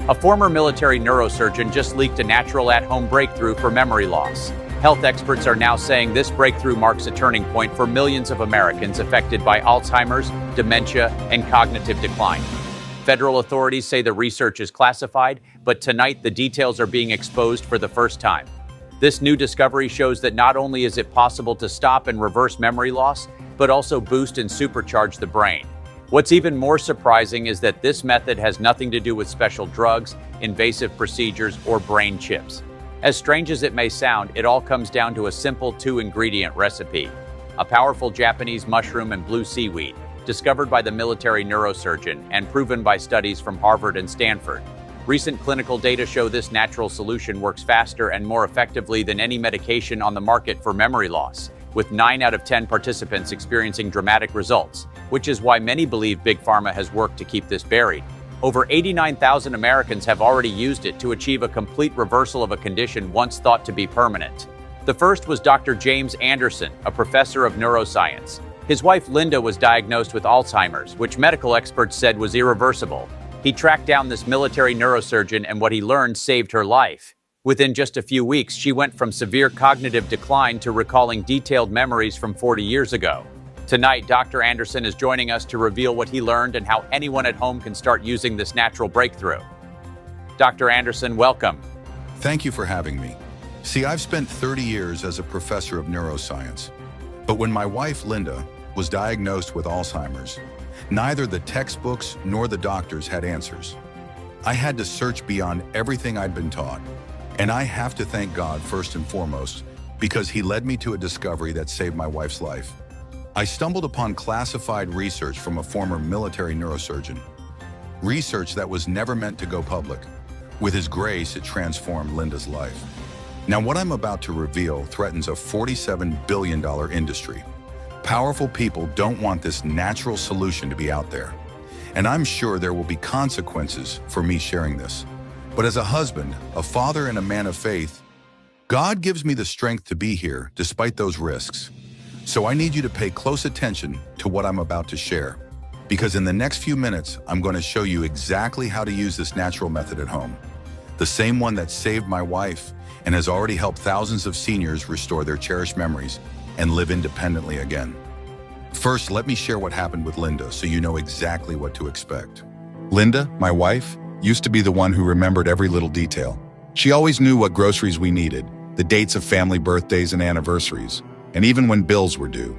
A former military neurosurgeon just leaked a natural at-home breakthrough for memory loss. Health experts are now saying this breakthrough marks a turning point for millions of Americans affected by Alzheimer's, dementia, and cognitive decline. Federal authorities say the research is classified, but tonight the details are being exposed for the first time. This new discovery shows that not only is it possible to stop and reverse memory loss, but also boost and supercharge the brain. What's even more surprising is that this method has nothing to do with special drugs, invasive procedures, or brain chips. As strange as it may sound, it all comes down to a simple 2-ingredient recipe: a powerful Japanese mushroom and blue seaweed, discovered by the military neurosurgeon and proven by studies from Harvard and Stanford. Recent clinical data show this natural solution works faster and more effectively than any medication on the market for memory loss, with 9 out of 10 participants experiencing dramatic results, which is why many believe Big Pharma has worked to keep this buried. Over 89,000 Americans have already used it to achieve a complete reversal of a condition once thought to be permanent. The first was Dr. James Anderson, a professor of neuroscience. His wife Linda was diagnosed with Alzheimer's, which medical experts said was irreversible. He tracked down this military neurosurgeon, and what he learned saved her life. Within just a few weeks, she went from severe cognitive decline to recalling detailed memories from 40 years ago. Tonight, Dr. Anderson is joining us to reveal what he learned and how anyone at home can start using this natural breakthrough. Dr. Anderson, welcome. Thank you for having me. See, I've spent 30 years as a professor of neuroscience. But when my wife, Linda, was diagnosed with Alzheimer's, neither the textbooks nor the doctors had answers. I had to search beyond everything I'd been taught. And I have to thank God first and foremost, because He led me to a discovery that saved my wife's life. I stumbled upon classified research from a former military neurosurgeon. Research that was never meant to go public. With His grace, it transformed Linda's life. Now, what I'm about to reveal threatens a $47 billion industry. Powerful people don't want this natural solution to be out there. And I'm sure there will be consequences for me sharing this. But as a husband, a father, and a man of faith, God gives me the strength to be here despite those risks. So I need you to pay close attention to what I'm about to share. Because in the next few minutes, I'm going to show you exactly how to use this natural method at home. The same one that saved my wife and has already helped thousands of seniors restore their cherished memories and live independently again. First, let me share what happened with Linda so you know exactly what to expect. Linda, my wife, used to be the one who remembered every little detail. She always knew what groceries we needed, the dates of family birthdays and anniversaries, and even when bills were due.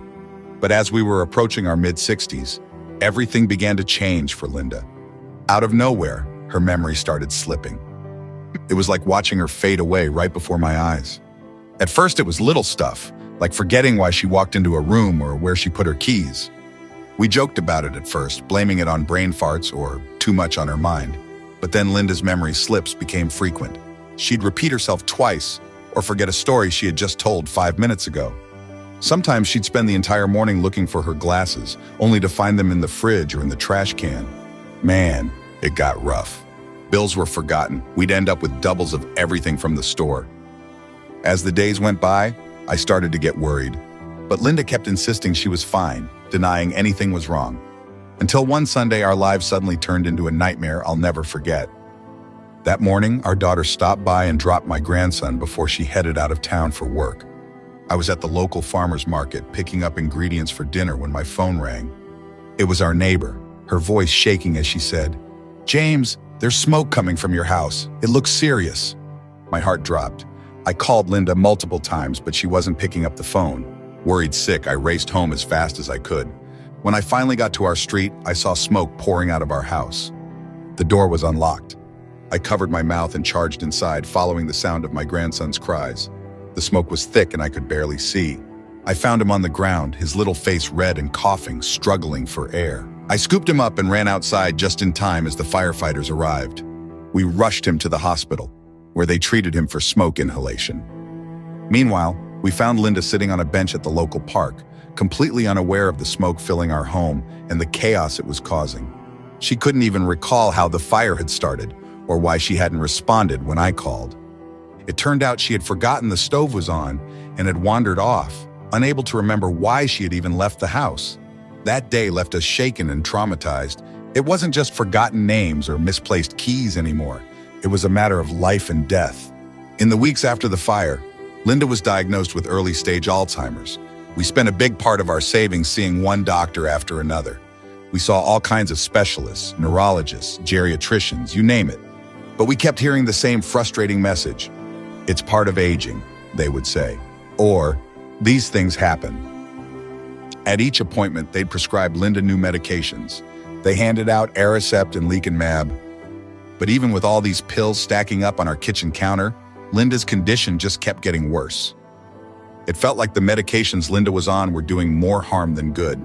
But as we were approaching our mid-60s, everything began to change for Linda. Out of nowhere, her memory started slipping. It was like watching her fade away right before my eyes. At first, it was little stuff, like forgetting why she walked into a room or where she put her keys. We joked about it at first, blaming it on brain farts or too much on her mind. But then Linda's memory slips became frequent. She'd repeat herself twice or forget a story she had just told 5 minutes ago. Sometimes she'd spend the entire morning looking for her glasses, only to find them in the fridge or in the trash can. Man, it got rough. Bills were forgotten. We'd end up with doubles of everything from the store. As the days went by, I started to get worried. But Linda kept insisting she was fine, denying anything was wrong. Until one Sunday, our lives suddenly turned into a nightmare I'll never forget. That morning, our daughter stopped by and dropped my grandson before she headed out of town for work. I was at the local farmer's market picking up ingredients for dinner when my phone rang. It was our neighbor, her voice shaking as she said, "James, there's smoke coming from your house. It looks serious." My heart dropped. I called Linda multiple times, but she wasn't picking up the phone. Worried sick, I raced home as fast as I could. When I finally got to our street, I saw smoke pouring out of our house. The door was unlocked. I covered my mouth and charged inside, following the sound of my grandson's cries. The smoke was thick and I could barely see. I found him on the ground, his little face red and coughing, struggling for air. I scooped him up and ran outside just in time as the firefighters arrived. We rushed him to the hospital, where they treated him for smoke inhalation. Meanwhile, we found Linda sitting on a bench at the local park, completely unaware of the smoke filling our home and the chaos it was causing. She couldn't even recall how the fire had started or why she hadn't responded when I called. It turned out she had forgotten the stove was on and had wandered off, unable to remember why she had even left the house. That day left us shaken and traumatized. It wasn't just forgotten names or misplaced keys anymore. It was a matter of life and death. In the weeks after the fire, Linda was diagnosed with early-stage Alzheimer's. We spent a big part of our savings seeing one doctor after another. We saw all kinds of specialists, neurologists, geriatricians, you name it. But we kept hearing the same frustrating message. It's part of aging, they would say. Or, these things happen. At each appointment, they'd prescribe Linda new medications. They handed out Aricept and Lecanemab. But even with all these pills stacking up on our kitchen counter, Linda's condition just kept getting worse. It felt like the medications Linda was on were doing more harm than good.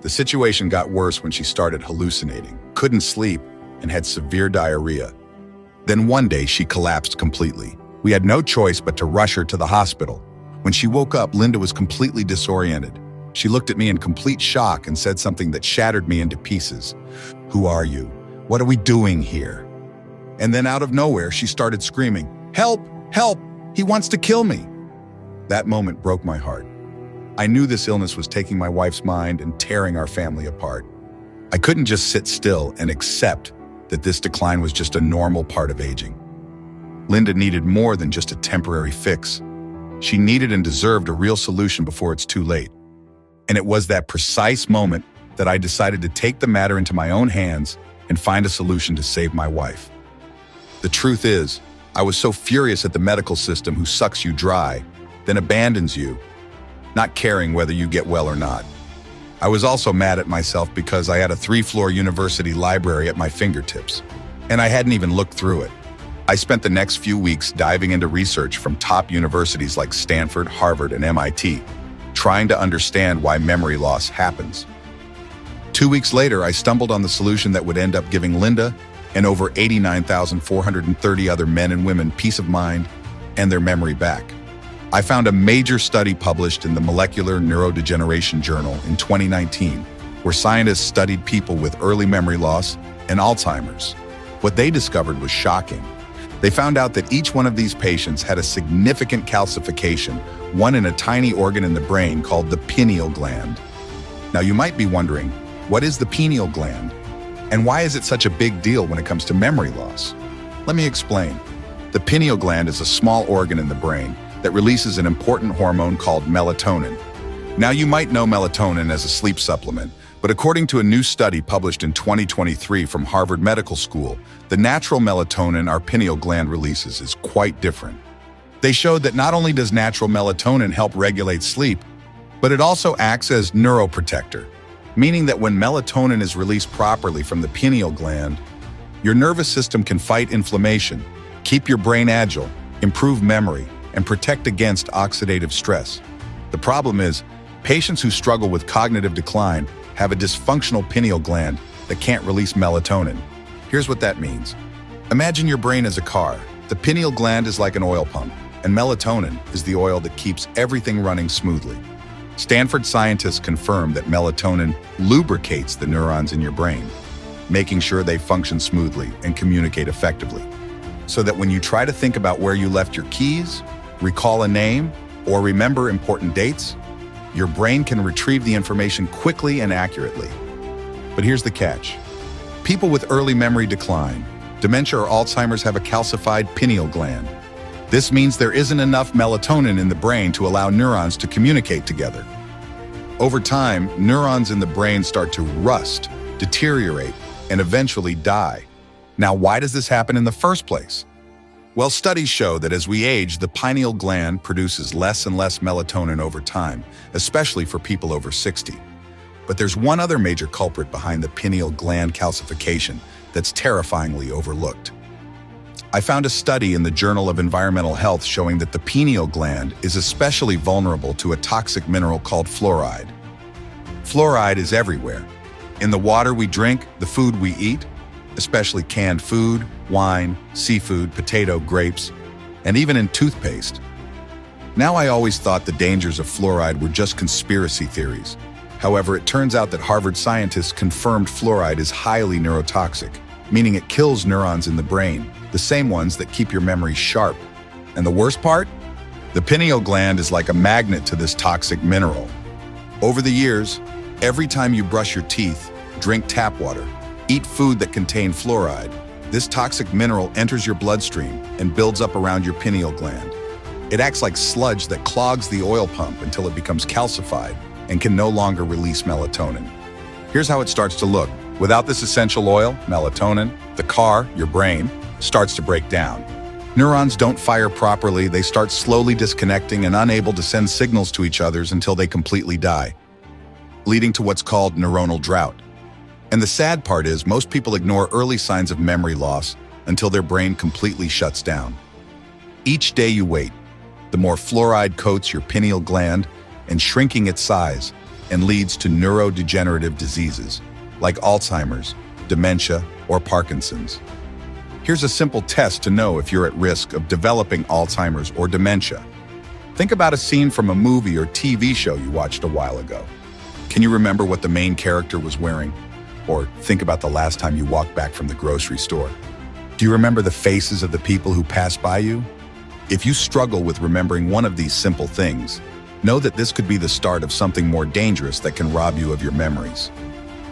The situation got worse when she started hallucinating, couldn't sleep, and had severe diarrhea. Then one day, she collapsed completely. We had no choice but to rush her to the hospital. When she woke up, Linda was completely disoriented. She looked at me in complete shock and said something that shattered me into pieces. "Who are you? What are we doing here?" And then out of nowhere, she started screaming, "Help! Help! He wants to kill me!" That moment broke my heart. I knew this illness was taking my wife's mind and tearing our family apart. I couldn't just sit still and accept that this decline was just a normal part of aging. Linda needed more than just a temporary fix. She needed and deserved a real solution before it's too late. And it was that precise moment that I decided to take the matter into my own hands and find a solution to save my wife. The truth is, I was so furious at the medical system who sucks you dry, then abandons you, not caring whether you get well or not. I was also mad at myself because I had a 3-floor university library at my fingertips, and I hadn't even looked through it. I spent the next few weeks diving into research from top universities like Stanford, Harvard, and MIT, trying to understand why memory loss happens. 2 weeks later, I stumbled on the solution that would end up giving Linda and over 89,430 other men and women peace of mind and their memory back. I found a major study published in the Molecular Neurodegeneration Journal in 2019, where scientists studied people with early memory loss and Alzheimer's. What they discovered was shocking. They found out that each one of these patients had a significant calcification, one in a tiny organ in the brain called the pineal gland. Now you might be wondering, what is the pineal gland? And why is it such a big deal when it comes to memory loss? Let me explain. The pineal gland is a small organ in the brain that releases an important hormone called melatonin. Now you might know melatonin as a sleep supplement, but according to a new study published in 2023 from Harvard Medical School, the natural melatonin our pineal gland releases is quite different. They showed that not only does natural melatonin help regulate sleep, but it also acts as neuroprotector, meaning that when melatonin is released properly from the pineal gland, your nervous system can fight inflammation, keep your brain agile, improve memory, and protect against oxidative stress. The problem is, patients who struggle with cognitive decline have a dysfunctional pineal gland that can't release melatonin. Here's what that means. Imagine your brain as a car. The pineal gland is like an oil pump, and melatonin is the oil that keeps everything running smoothly. Stanford scientists confirm that melatonin lubricates the neurons in your brain, making sure they function smoothly and communicate effectively. So that when you try to think about where you left your keys, recall a name, or remember important dates, your brain can retrieve the information quickly and accurately. But here's the catch. People with early memory decline, dementia or Alzheimer's have a calcified pineal gland. This means there isn't enough melatonin in the brain to allow neurons to communicate together. Over time, neurons in the brain start to rust, deteriorate, and eventually die. Now, why does this happen in the first place? Well, studies show that as we age, the pineal gland produces less and less melatonin over time, especially for people over 60. But there's one other major culprit behind the pineal gland calcification that's terrifyingly overlooked. I found a study in the Journal of Environmental Health showing that the pineal gland is especially vulnerable to a toxic mineral called fluoride. Fluoride is everywhere. In the water we drink, the food we eat, especially canned food, wine, seafood, potato, grapes, and even in toothpaste. Now, I always thought the dangers of fluoride were just conspiracy theories. However, it turns out that Harvard scientists confirmed fluoride is highly neurotoxic, meaning it kills neurons in the brain, the same ones that keep your memory sharp. And the worst part? The pineal gland is like a magnet to this toxic mineral. Over the years, every time you brush your teeth, drink tap water, eat food that contain fluoride, This toxic mineral enters your bloodstream and builds up around your pineal gland. It acts like sludge that clogs the oil pump until it becomes calcified and can no longer release melatonin. Here's how it starts to look. Without this essential oil, melatonin, the car, your brain, starts to break down. Neurons don't fire properly, they start slowly disconnecting and unable to send signals to each other until they completely die, leading to what's called neuronal drought. And the sad part is most people ignore early signs of memory loss until their brain completely shuts down. Each day you wait, the more fluoride coats your pineal gland and shrinking its size and leads to neurodegenerative diseases like Alzheimer's, dementia, or Parkinson's. Here's a simple test to know if you're at risk of developing Alzheimer's or dementia. Think about a scene from a movie or TV show you watched a while ago. Can you remember what the main character was wearing? Or think about the last time you walked back from the grocery store. Do you remember the faces of the people who passed by you? If you struggle with remembering one of these simple things, know that this could be the start of something more dangerous that can rob you of your memories.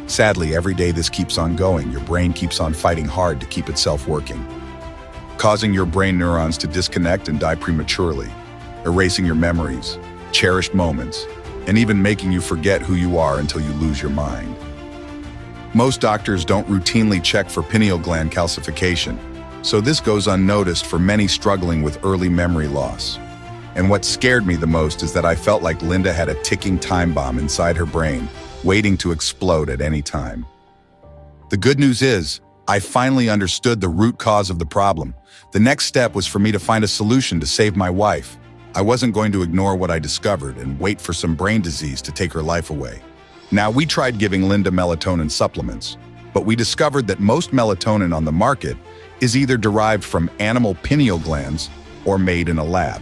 Sadly, every day this keeps on going, your brain keeps on fighting hard to keep itself working, causing your brain neurons to disconnect and die prematurely, erasing your memories, cherished moments, and even making you forget who you are until you lose your mind. Most doctors don't routinely check for pineal gland calcification, so this goes unnoticed for many struggling with early memory loss. And what scared me the most is that I felt like Linda had a ticking time bomb inside her brain, waiting to explode at any time. The good news is, I finally understood the root cause of the problem. The next step was for me to find a solution to save my wife. I wasn't going to ignore what I discovered and wait for some brain disease to take her life away. Now, we tried giving Linda melatonin supplements, but we discovered that most melatonin on the market is either derived from animal pineal glands or made in a lab.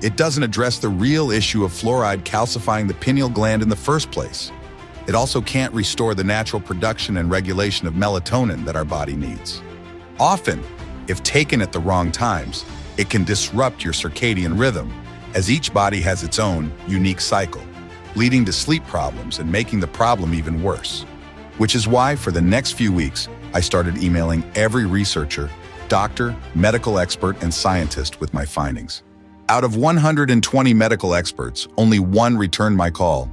It doesn't address the real issue of fluoride calcifying the pineal gland in the first place. It also can't restore the natural production and regulation of melatonin that our body needs. Often, if taken at the wrong times, it can disrupt your circadian rhythm, as each body has its own unique cycle, leading to sleep problems and making the problem even worse. Which is why, for the next few weeks, I started emailing every researcher, doctor, medical expert, and scientist with my findings. Out of 120 medical experts, only one returned my call.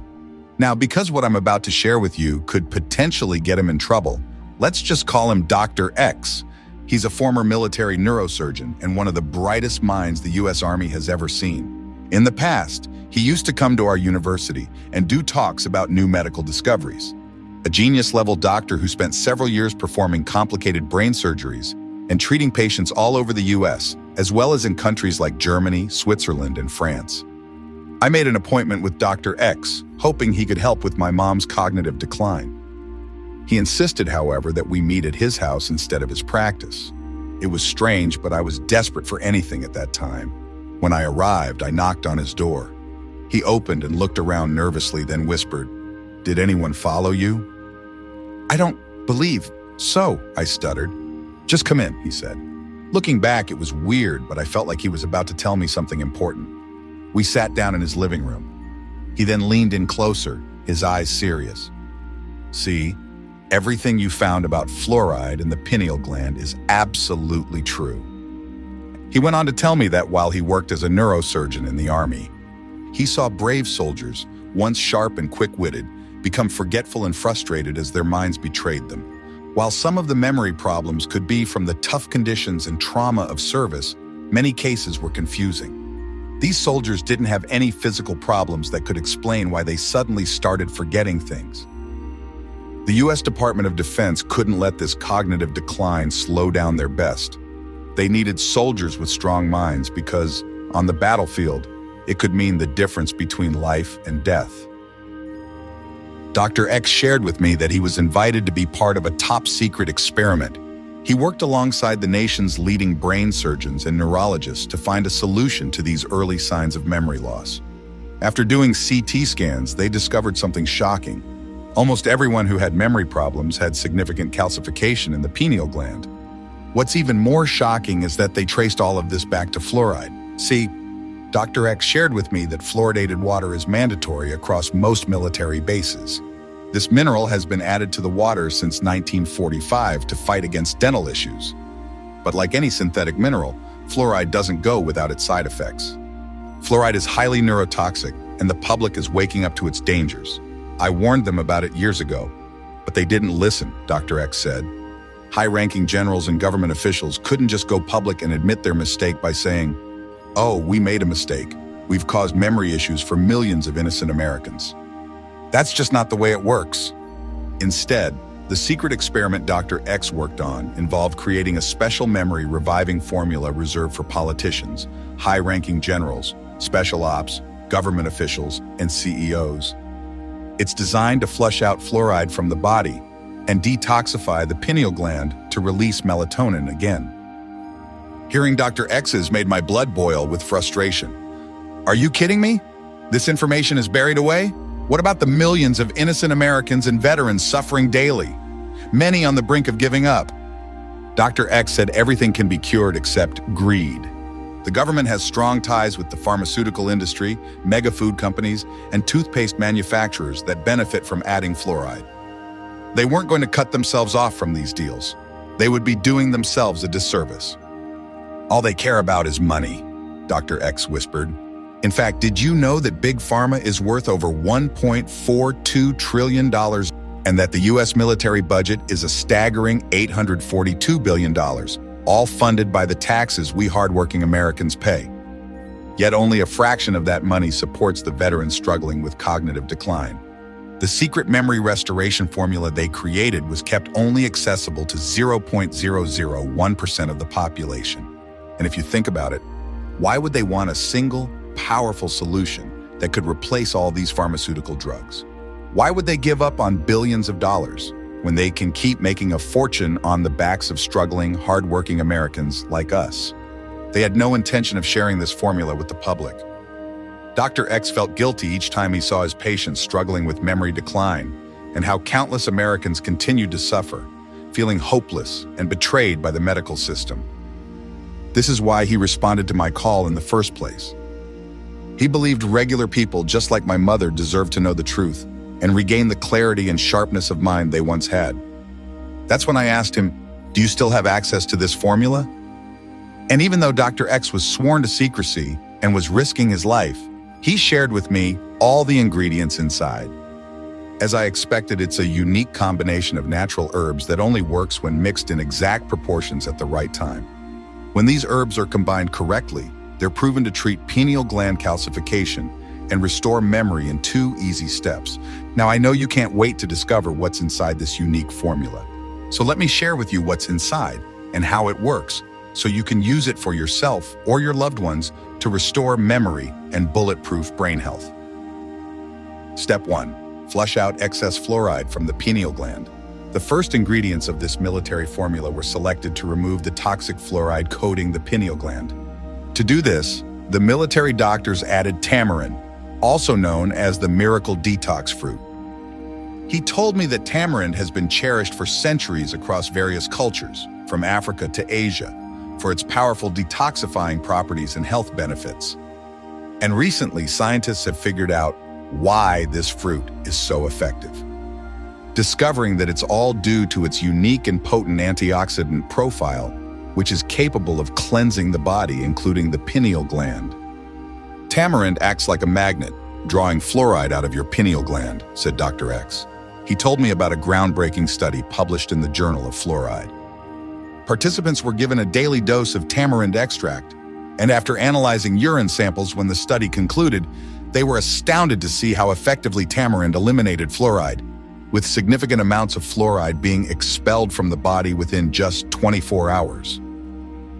Now, because what I'm about to share with you could potentially get him in trouble, let's just call him Dr. X. He's a former military neurosurgeon and one of the brightest minds the U.S. Army has ever seen. In the past, he used to come to our university and do talks about new medical discoveries. A genius-level doctor who spent several years performing complicated brain surgeries and treating patients all over the U.S., as well as in countries like Germany, Switzerland, and France. I made an appointment with Dr. X, hoping he could help with my mom's cognitive decline. He insisted, however, that we meet at his house instead of his practice. It was strange, but I was desperate for anything at that time. When I arrived, I knocked on his door. He opened and looked around nervously, then whispered, "Did anyone follow you?" "I don't believe so," I stuttered. "Just come in," he said. Looking back, it was weird, but I felt like he was about to tell me something important. We sat down in his living room. He then leaned in closer, his eyes serious. "See, everything you found about fluoride in the pineal gland is absolutely true." He went on to tell me that while he worked as a neurosurgeon in the Army, he saw brave soldiers, once sharp and quick-witted, become forgetful and frustrated as their minds betrayed them. While some of the memory problems could be from the tough conditions and trauma of service, many cases were confusing. These soldiers didn't have any physical problems that could explain why they suddenly started forgetting things. The U.S. Department of Defense couldn't let this cognitive decline slow down their best. They needed soldiers with strong minds because, on the battlefield, it could mean the difference between life and death. Dr. X shared with me that he was invited to be part of a top-secret experiment. He worked alongside the nation's leading brain surgeons and neurologists to find a solution to these early signs of memory loss. After doing CT scans, they discovered something shocking. Almost everyone who had memory problems had significant calcification in the pineal gland. What's even more shocking is that they traced all of this back to fluoride. See, Dr. X shared with me that fluoridated water is mandatory across most military bases. This mineral has been added to the water since 1945 to fight against dental issues, But like any synthetic mineral, fluoride doesn't go without its side effects. Fluoride is highly neurotoxic, and the public is waking up to its dangers. I warned them about it years ago, but they didn't listen, Dr. X said. High-ranking generals and government officials couldn't just go public and admit their mistake by saying, "Oh, we made a mistake. We've caused memory issues for millions of innocent Americans." That's just not the way it works. Instead, the secret experiment Dr. X worked on involved creating a special memory-reviving formula reserved for politicians, high-ranking generals, special ops, government officials, and CEOs. It's designed to flush out fluoride from the body and detoxify the pineal gland to release melatonin again. Hearing Dr. X's made my blood boil with frustration. Are you kidding me? This information is buried away? What about the millions of innocent Americans and veterans suffering daily? Many on the brink of giving up. Dr. X said everything can be cured except greed. The government has strong ties with the pharmaceutical industry, mega food companies, and toothpaste manufacturers that benefit from adding fluoride. They weren't going to cut themselves off from these deals. They would be doing themselves a disservice. All they care about is money, Dr. X whispered. In fact, did you know that Big Pharma is worth over $1.42 trillion and that the U.S. military budget is a staggering $842 billion, all funded by the taxes we hardworking Americans pay? Yet only a fraction of that money supports the veterans struggling with cognitive decline. The secret memory restoration formula they created was kept only accessible to 0.001% of the population. And if you think about it, why would they want a single, powerful solution that could replace all these pharmaceutical drugs? Why would they give up on billions of dollars when they can keep making a fortune on the backs of struggling, hardworking Americans like us? They had no intention of sharing this formula with the public. Dr. X felt guilty each time he saw his patients struggling with memory decline and how countless Americans continued to suffer, feeling hopeless and betrayed by the medical system. This is why he responded to my call in the first place. He believed regular people just like my mother deserved to know the truth and regain the clarity and sharpness of mind they once had. That's when I asked him, "Do you still have access to this formula?" And even though Dr. X was sworn to secrecy and was risking his life, he shared with me all the ingredients inside. As I expected, it's a unique combination of natural herbs that only works when mixed in exact proportions at the right time. When these herbs are combined correctly, they're proven to treat pineal gland calcification and restore memory in 2 easy steps. Now, I know you can't wait to discover what's inside this unique formula. So let me share with you what's inside and how it works, so you can use it for yourself or your loved ones to restore memory and bulletproof brain health. Step 1. Flush out excess fluoride from the pineal gland. The first ingredients of this military formula were selected to remove the toxic fluoride coating the pineal gland. To do this, the military doctors added tamarind, also known as the miracle detox fruit. He told me that tamarind has been cherished for centuries across various cultures, from Africa to Asia, for its powerful detoxifying properties and health benefits. And recently, scientists have figured out why this fruit is so effective, discovering that it's all due to its unique and potent antioxidant profile, which is capable of cleansing the body, including the pineal gland. Tamarind acts like a magnet, drawing fluoride out of your pineal gland, said Dr. X. He told me about a groundbreaking study published in the Journal of Fluoride. Participants were given a daily dose of tamarind extract, and after analyzing urine samples when the study concluded, they were astounded to see how effectively tamarind eliminated fluoride, with significant amounts of fluoride being expelled from the body within just 24 hours.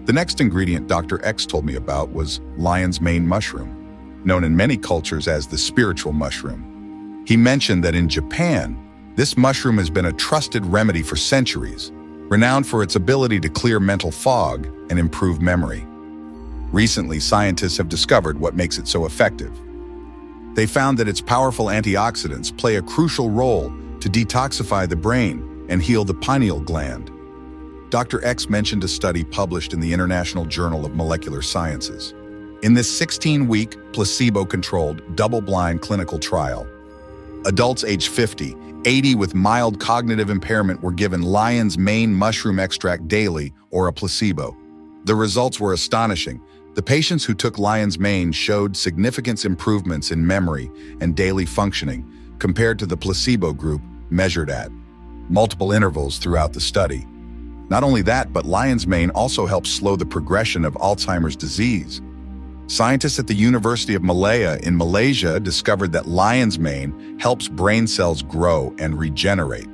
The next ingredient Dr. X told me about was lion's mane mushroom, known in many cultures as the spiritual mushroom. He mentioned that in Japan, this mushroom has been a trusted remedy for centuries, renowned for its ability to clear mental fog and improve memory. Recently, scientists have discovered what makes it so effective. They found that its powerful antioxidants play a crucial role to detoxify the brain and heal the pineal gland. Dr. X mentioned a study published in the International Journal of Molecular Sciences. In this 16-week, placebo-controlled, double-blind clinical trial, adults aged 50, 80 with mild cognitive impairment were given lion's mane mushroom extract daily or a placebo. The results were astonishing. The patients who took lion's mane showed significant improvements in memory and daily functioning compared to the placebo group measured at multiple intervals throughout the study. Not only that, but lion's mane also helps slow the progression of Alzheimer's disease. Scientists at the University of Malaya in Malaysia discovered that lion's mane helps brain cells grow and regenerate,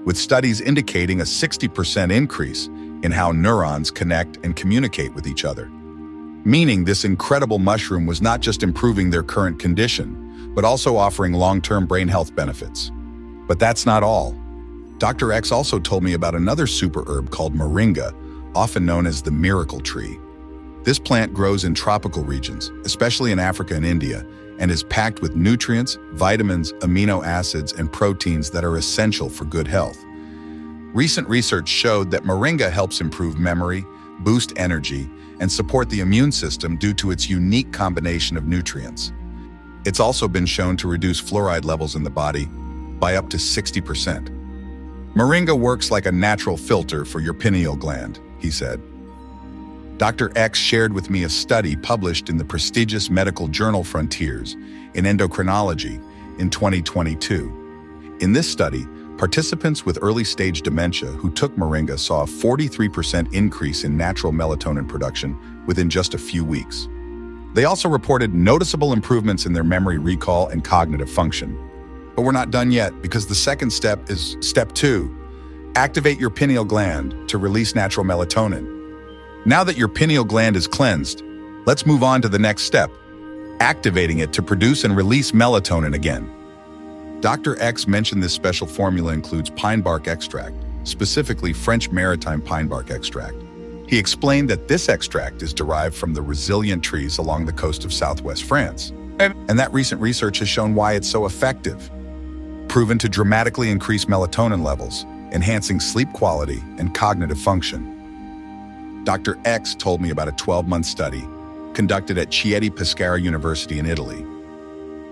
with studies indicating a 60% increase in how neurons connect and communicate with each other. Meaning this incredible mushroom was not just improving their current condition, but also offering long-term brain health benefits. But that's not all. Dr. X also told me about another super herb called moringa, often known as the miracle tree. This plant grows in tropical regions, especially in Africa and India, and is packed with nutrients, vitamins, amino acids, and proteins that are essential for good health. Recent research showed that moringa helps improve memory, boost energy, and support the immune system due to its unique combination of nutrients. It's also been shown to reduce fluoride levels in the body by up to 60%. Moringa works like a natural filter for your pineal gland, he said. Dr. X shared with me a study published in the prestigious medical journal Frontiers in Endocrinology in 2022. In this study, participants with early-stage dementia who took moringa saw a 43% increase in natural melatonin production within just a few weeks. They also reported noticeable improvements in their memory recall and cognitive function. But we're not done yet, because the second step is step 2. Activate your pineal gland to release natural melatonin. Now that your pineal gland is cleansed, let's move on to the next step, activating it to produce and release melatonin again. Dr. X mentioned this special formula includes pine bark extract, specifically French maritime pine bark extract. He explained that this extract is derived from the resilient trees along the coast of southwest France, and that recent research has shown why it's so effective. Proven to dramatically increase melatonin levels, enhancing sleep quality and cognitive function. Dr. X told me about a 12-month study conducted at Chieti Pescara University in Italy.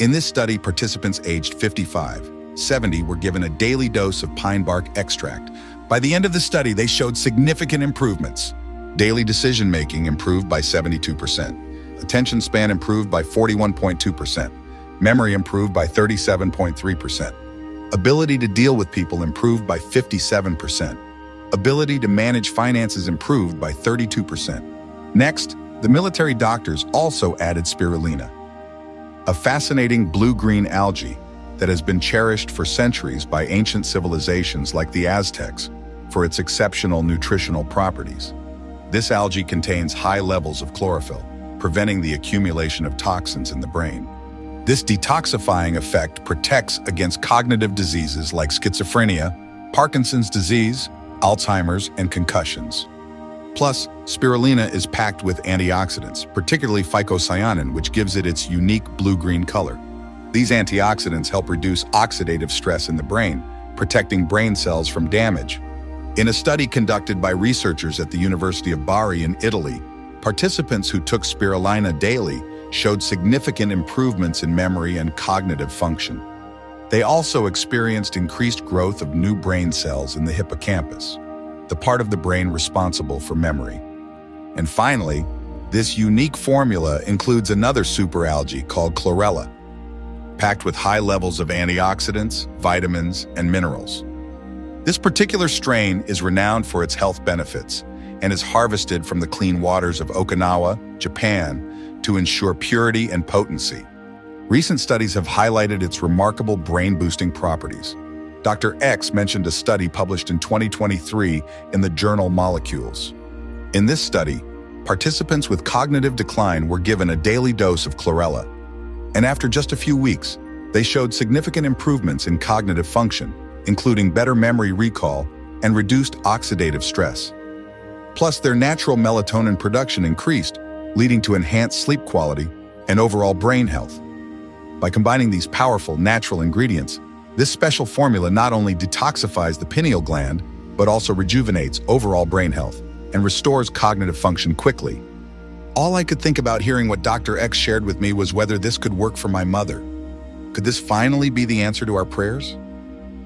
In this study, participants aged 55, 70 were given a daily dose of pine bark extract. By the end of the study, they showed significant improvements. Daily decision-making improved by 72%. Attention span improved by 41.2%. Memory improved by 37.3%. Ability to deal with people improved by 57%. Ability to manage finances improved by 32%. Next, the military doctors also added spirulina, a fascinating blue-green algae that has been cherished for centuries by ancient civilizations like the Aztecs for its exceptional nutritional properties. This algae contains high levels of chlorophyll, preventing the accumulation of toxins in the brain. This detoxifying effect protects against cognitive diseases like schizophrenia, Parkinson's disease, Alzheimer's, and concussions. Plus, spirulina is packed with antioxidants, particularly phycocyanin, which gives it its unique blue-green color. These antioxidants help reduce oxidative stress in the brain, protecting brain cells from damage. In a study conducted by researchers at the University of Bari in Italy, participants who took spirulina daily showed significant improvements in memory and cognitive function. They also experienced increased growth of new brain cells in the hippocampus, the part of the brain responsible for memory. And finally, this unique formula includes another superalgae called chlorella, packed with high levels of antioxidants, vitamins, and minerals. This particular strain is renowned for its health benefits and is harvested from the clean waters of Okinawa, Japan, to ensure purity and potency. Recent studies have highlighted its remarkable brain-boosting properties. Dr. X mentioned a study published in 2023 in the journal Molecules. In this study, participants with cognitive decline were given a daily dose of chlorella, and after just a few weeks, they showed significant improvements in cognitive function, including better memory recall and reduced oxidative stress. Plus, their natural melatonin production increased, leading to enhanced sleep quality and overall brain health. By combining these powerful natural ingredients, this special formula not only detoxifies the pineal gland, but also rejuvenates overall brain health and restores cognitive function quickly. All I could think about hearing what Dr. X shared with me was whether this could work for my mother. Could this finally be the answer to our prayers?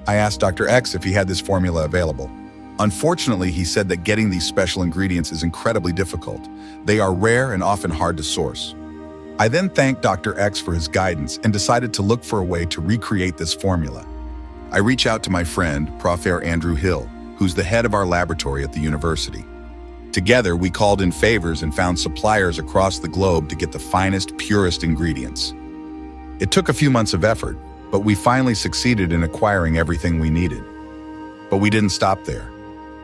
I asked Dr. X if he had this formula available. Unfortunately, he said that getting these special ingredients is incredibly difficult. They are rare and often hard to source. I then thanked Dr. X for his guidance and decided to look for a way to recreate this formula. I reached out to my friend, Professor Andrew Hill, who's the head of our laboratory at the university. Together, we called in favors and found suppliers across the globe to get the finest, purest ingredients. It took a few months of effort, but we finally succeeded in acquiring everything we needed. But we didn't stop there.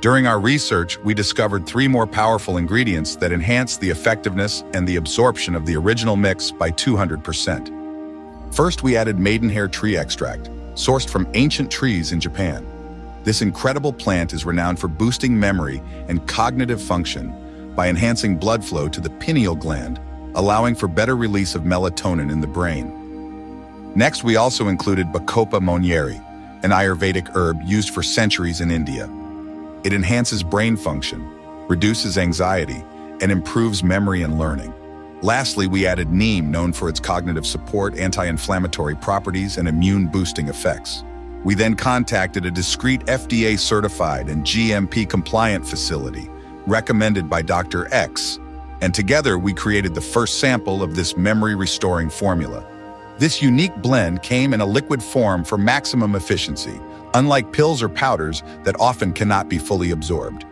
During our research, we discovered 3 more powerful ingredients that enhanced the effectiveness and the absorption of the original mix by 200%. First, we added maidenhair tree extract, sourced from ancient trees in Japan. This incredible plant is renowned for boosting memory and cognitive function by enhancing blood flow to the pineal gland, allowing for better release of melatonin in the brain. Next, we also included Bacopa monnieri, an Ayurvedic herb used for centuries in India. It enhances brain function, reduces anxiety, and improves memory and learning. Lastly, we added neem, known for its cognitive support, anti-inflammatory properties, and immune-boosting effects. We then contacted a discreet FDA-certified and GMP-compliant facility recommended by Dr. X, and together we created the first sample of this memory-restoring formula. This unique blend came in a liquid form for maximum efficiency, unlike pills or powders that often cannot be fully absorbed.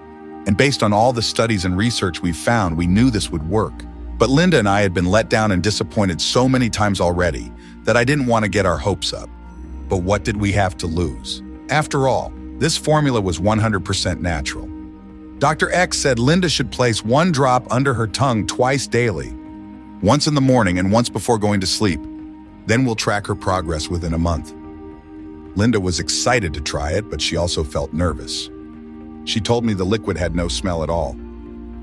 And based on all the studies and research we've found, we knew this would work. But Linda and I had been let down and disappointed so many times already that I didn't want to get our hopes up. But what did we have to lose? After all, this formula was 100% natural. Dr. X said Linda should place 1 drop under her tongue twice daily, once in the morning and once before going to sleep. Then we'll track her progress within a month. Linda was excited to try it, but she also felt nervous. She told me the liquid had no smell at all.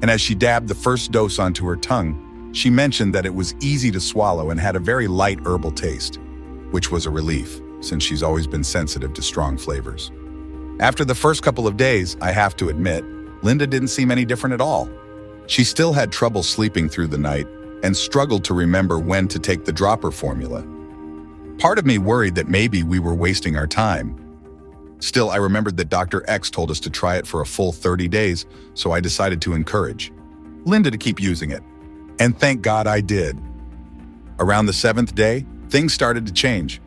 And as she dabbed the first dose onto her tongue, she mentioned that it was easy to swallow and had a very light herbal taste, which was a relief, since she's always been sensitive to strong flavors. After the first couple of days, I have to admit, Linda didn't seem any different at all. She still had trouble sleeping through the night and struggled to remember when to take the dropper formula. Part of me worried that maybe we were wasting our time. Still, I remembered that Dr. X told us to try it for a full 30 days, so I decided to encourage Linda to keep using it. And thank God I did. Around the 7th day, things started to change.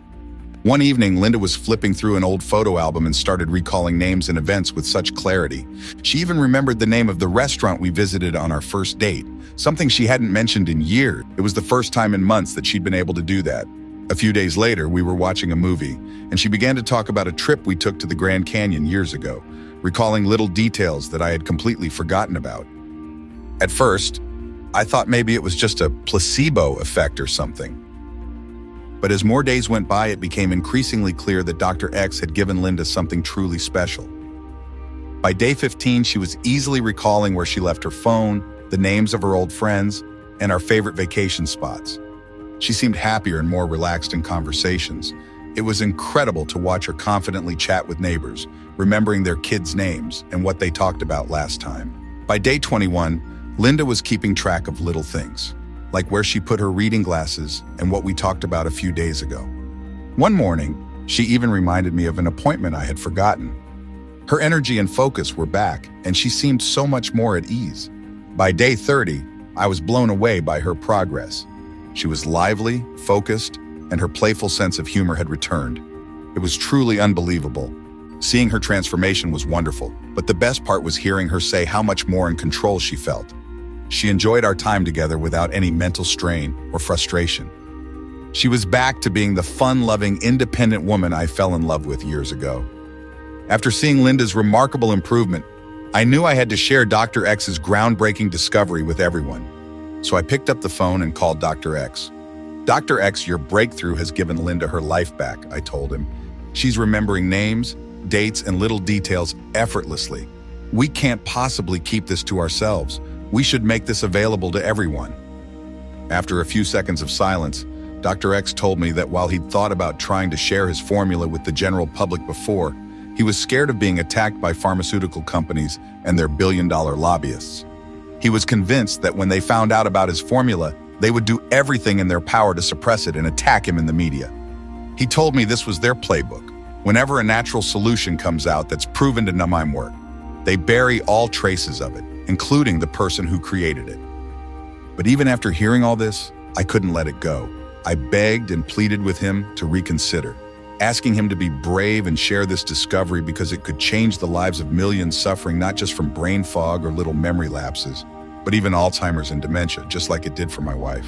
One evening, Linda was flipping through an old photo album and started recalling names and events with such clarity. She even remembered the name of the restaurant we visited on our first date, something she hadn't mentioned in years. It was the first time in months that she'd been able to do that. A few days later, we were watching a movie, and she began to talk about a trip we took to the Grand Canyon years ago, recalling little details that I had completely forgotten about. At first, I thought maybe it was just a placebo effect or something. But as more days went by, it became increasingly clear that Dr. X had given Linda something truly special. By day 15, she was easily recalling where she left her phone, the names of her old friends, and our favorite vacation spots. She seemed happier and more relaxed in conversations. It was incredible to watch her confidently chat with neighbors, remembering their kids' names and what they talked about last time. By day 21, Linda was keeping track of little things, like where she put her reading glasses and what we talked about a few days ago. One morning, she even reminded me of an appointment I had forgotten. Her energy and focus were back, and she seemed so much more at ease. By day 30, I was blown away by her progress. She was lively, focused, and her playful sense of humor had returned. It was truly unbelievable. Seeing her transformation was wonderful, but the best part was hearing her say how much more in control she felt. She enjoyed our time together without any mental strain or frustration. She was back to being the fun-loving, independent woman I fell in love with years ago. After seeing Linda's remarkable improvement, I knew I had to share Dr. X's groundbreaking discovery with everyone. So I picked up the phone and called Dr. X. Dr. X, your breakthrough has given Linda her life back, I told him. She's remembering names, dates, and little details effortlessly. We can't possibly keep this to ourselves. We should make this available to everyone. After a few seconds of silence, Dr. X told me that while he'd thought about trying to share his formula with the general public before, he was scared of being attacked by pharmaceutical companies and their billion-dollar lobbyists. He was convinced that when they found out about his formula, they would do everything in their power to suppress it and attack him in the media. He told me this was their playbook. Whenever a natural solution comes out that's proven to numb work, they bury all traces of it, including the person who created it. But even after hearing all this, I couldn't let it go. I begged and pleaded with him to reconsider, asking him to be brave and share this discovery because it could change the lives of millions suffering not just from brain fog or little memory lapses, but even Alzheimer's and dementia, just like it did for my wife.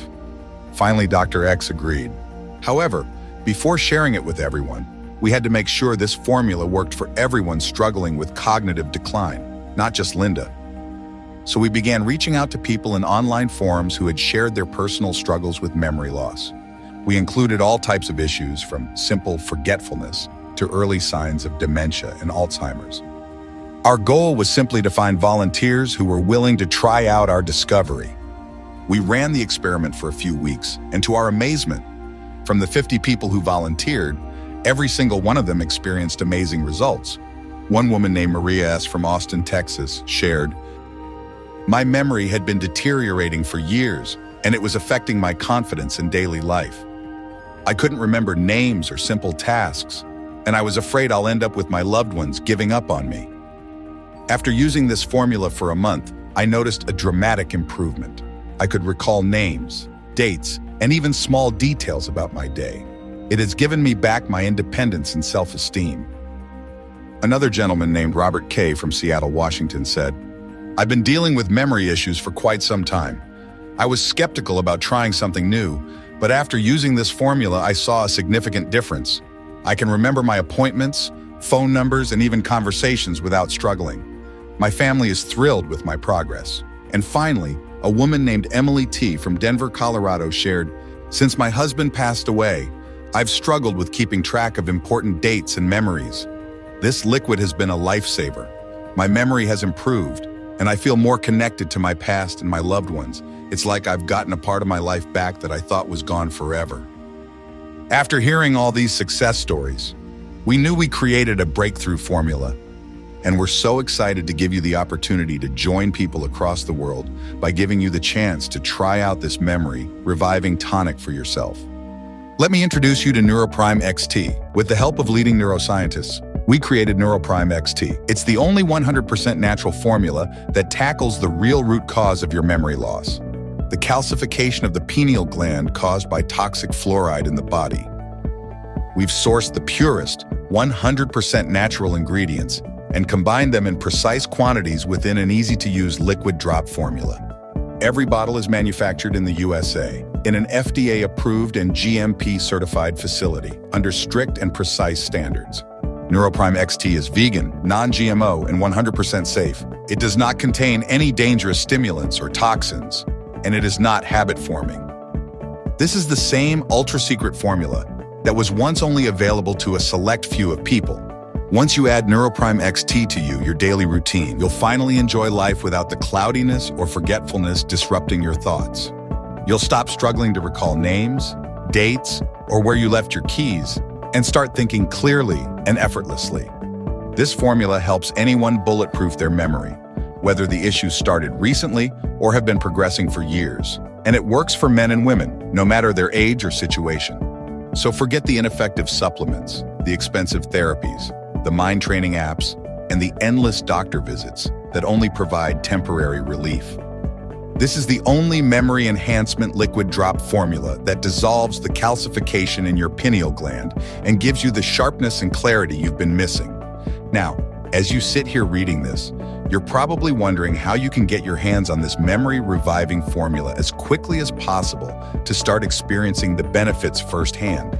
Finally, Dr. X agreed. However, before sharing it with everyone, we had to make sure this formula worked for everyone struggling with cognitive decline, not just Linda. So we began reaching out to people in online forums who had shared their personal struggles with memory loss. We included all types of issues from simple forgetfulness to early signs of dementia and Alzheimer's. Our goal was simply to find volunteers who were willing to try out our discovery. We ran the experiment for a few weeks, and to our amazement, from the 50 people who volunteered, every single one of them experienced amazing results. One woman named Maria S. from Austin, Texas, shared, "My memory had been deteriorating for years, and it was affecting my confidence in daily life. I couldn't remember names or simple tasks, and I was afraid I'll end up with my loved ones giving up on me. After using this formula for a month, I noticed a dramatic improvement. I could recall names, dates, and even small details about my day. It has given me back my independence and self-esteem." Another gentleman named Robert K. from Seattle, Washington said, "I've been dealing with memory issues for quite some time. I was skeptical about trying something new, but after using this formula, I saw a significant difference. I can remember my appointments, phone numbers, and even conversations without struggling. My family is thrilled with my progress." And finally, a woman named Emily T. from Denver, Colorado shared, "Since my husband passed away, I've struggled with keeping track of important dates and memories. This liquid has been a lifesaver. My memory has improved, and I feel more connected to my past and my loved ones. It's like I've gotten a part of my life back that I thought was gone forever." After hearing all these success stories, we knew we created a breakthrough formula, and we're so excited to give you the opportunity to join people across the world by giving you the chance to try out this memory reviving tonic for yourself. Let me introduce you to NeuroPrime XT. With the help of leading neuroscientists, we created NeuroPrime XT. It's the only 100% natural formula that tackles the real root cause of your memory loss, the calcification of the pineal gland caused by toxic fluoride in the body. We've sourced the purest, 100% natural ingredients and combined them in precise quantities within an easy-to-use liquid drop formula. Every bottle is manufactured in the USA, in an FDA-approved and GMP-certified facility, under strict and precise standards. NeuroPrime XT is vegan, non-GMO, and 100% safe. It does not contain any dangerous stimulants or toxins, and it is not habit-forming. This is the same ultra-secret formula that was once only available to a select few of people. Once you add NeuroPrime XT to your daily routine, you'll finally enjoy life without the cloudiness or forgetfulness disrupting your thoughts. You'll stop struggling to recall names, dates, or where you left your keys, and start thinking clearly and effortlessly. This formula helps anyone bulletproof their memory, whether the issues started recently or have been progressing for years. And it works for men and women, no matter their age or situation. So forget the ineffective supplements, the expensive therapies, the mind training apps, and the endless doctor visits that only provide temporary relief. This is the only memory enhancement liquid drop formula that dissolves the calcification in your pineal gland and gives you the sharpness and clarity you've been missing. Now, as you sit here reading this, you're probably wondering how you can get your hands on this memory-reviving formula as quickly as possible to start experiencing the benefits firsthand.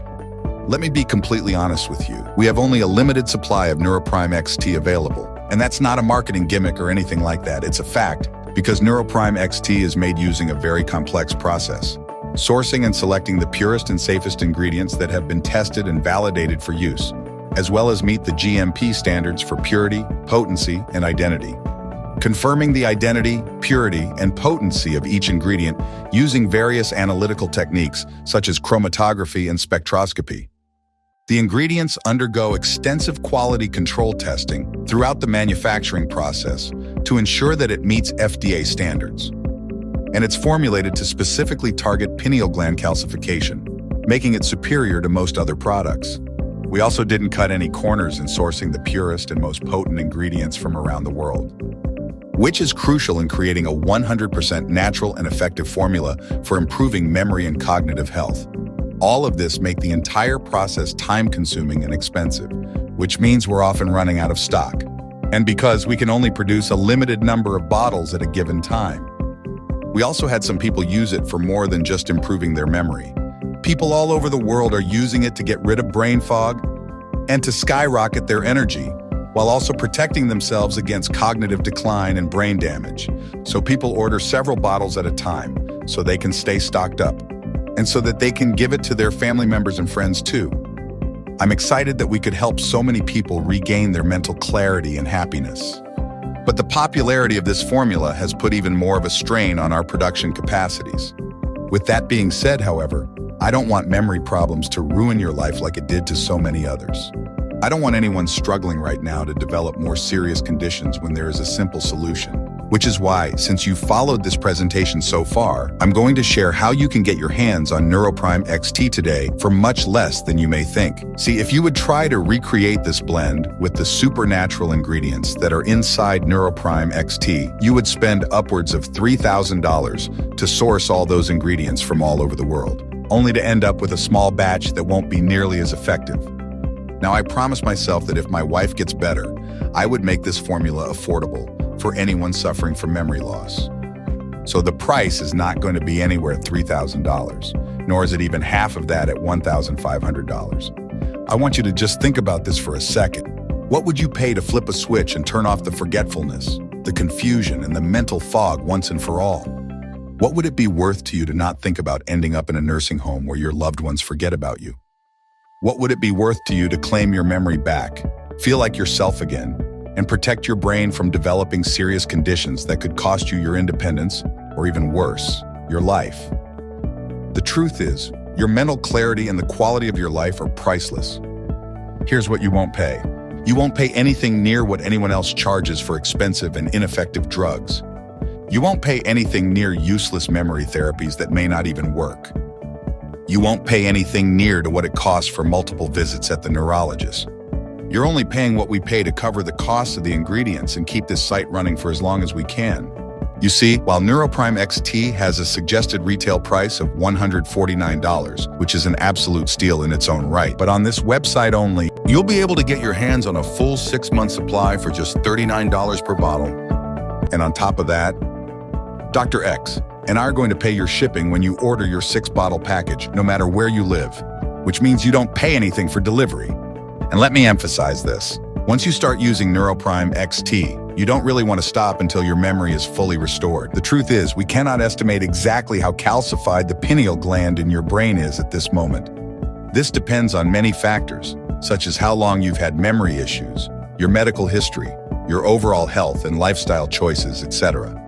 Let me be completely honest with you. We have only a limited supply of NeuroPrime XT available, and that's not a marketing gimmick or anything like that. It's a fact, because NeuroPrime XT is made using a very complex process, sourcing and selecting the purest and safest ingredients that have been tested and validated for use, as well as meet the GMP standards for purity, potency, and identity. Confirming the identity, purity, and potency of each ingredient using various analytical techniques such as chromatography and spectroscopy. The ingredients undergo extensive quality control testing throughout the manufacturing process to ensure that it meets FDA standards. And it's formulated to specifically target pineal gland calcification, making it superior to most other products. We also didn't cut any corners in sourcing the purest and most potent ingredients from around the world, which is crucial in creating a 100% natural and effective formula for improving memory and cognitive health. All of this make the entire process time-consuming and expensive, which means we're often running out of stock. And because we can only produce a limited number of bottles at a given time. We also had some people use it for more than just improving their memory. People all over the world are using it to get rid of brain fog and to skyrocket their energy, while also protecting themselves against cognitive decline and brain damage. So people order several bottles at a time so they can stay stocked up, and so that they can give it to their family members and friends too. I'm excited that we could help so many people regain their mental clarity and happiness. But the popularity of this formula has put even more of a strain on our production capacities. With that being said, however, I don't want memory problems to ruin your life like it did to so many others. I don't want anyone struggling right now to develop more serious conditions when there is a simple solution. Which is why, since you followed this presentation so far, I'm going to share how you can get your hands on NeuroPrime XT today for much less than you may think. See, if you would try to recreate this blend with the supernatural ingredients that are inside NeuroPrime XT, you would spend upwards of $3,000 to source all those ingredients from all over the world, only to end up with a small batch that won't be nearly as effective. Now, I promised myself that if my wife gets better, I would make this formula affordable for anyone suffering from memory loss. So the price is not going to be anywhere at $3,000, nor is it even half of that at $1,500. I want you to just think about this for a second. What would you pay to flip a switch and turn off the forgetfulness, the confusion, and the mental fog once and for all? What would it be worth to you to not think about ending up in a nursing home where your loved ones forget about you? What would it be worth to you to claim your memory back, feel like yourself again, and protect your brain from developing serious conditions that could cost you your independence, or even worse, your life? The truth is, your mental clarity and the quality of your life are priceless. Here's what you won't pay. You won't pay anything near what anyone else charges for expensive and ineffective drugs. You won't pay anything near useless memory therapies that may not even work. You won't pay anything near to what it costs for multiple visits at the neurologist. You're only paying what we pay to cover the cost of the ingredients and keep this site running for as long as we can. You see, while NeuroPrime XT has a suggested retail price of $149, which is an absolute steal in its own right, but on this website only, you'll be able to get your hands on a full 6-month supply for just $39 per bottle. And on top of that, Dr. X and I are going to pay your shipping when you order your 6-bottle package, no matter where you live, which means you don't pay anything for delivery. And let me emphasize this. Once you start using NeuroPrime XT, you don't really want to stop until your memory is fully restored. The truth is, we cannot estimate exactly how calcified the pineal gland in your brain is at this moment. This depends on many factors, such as how long you've had memory issues, your medical history, your overall health and lifestyle choices, etc.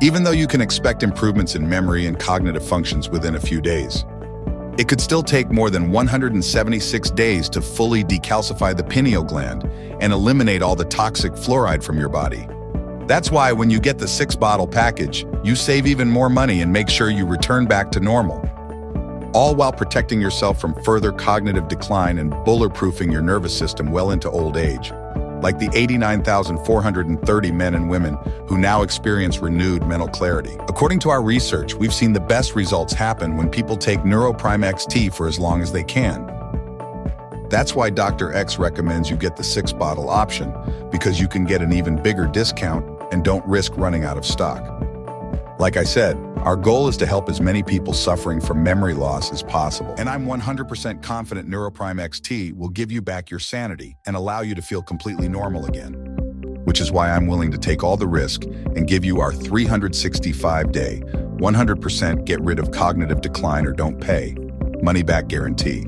Even though you can expect improvements in memory and cognitive functions within a few days, it could still take more than 176 days to fully decalcify the pineal gland and eliminate all the toxic fluoride from your body. That's why when you get the 6-bottle package, you save even more money and make sure you return back to normal, all while protecting yourself from further cognitive decline and bulletproofing your nervous system well into old age, like the 89,430 men and women who now experience renewed mental clarity. According to our research, we've seen the best results happen when people take NeuroPrime XT for as long as they can. That's why Dr. X recommends you get the 6-bottle option, because you can get an even bigger discount and don't risk running out of stock. Like I said, our goal is to help as many people suffering from memory loss as possible. And I'm 100% confident NeuroPrime XT will give you back your sanity and allow you to feel completely normal again. Which is why I'm willing to take all the risk and give you our 365-day, 100% get rid of cognitive decline or don't pay, money-back guarantee.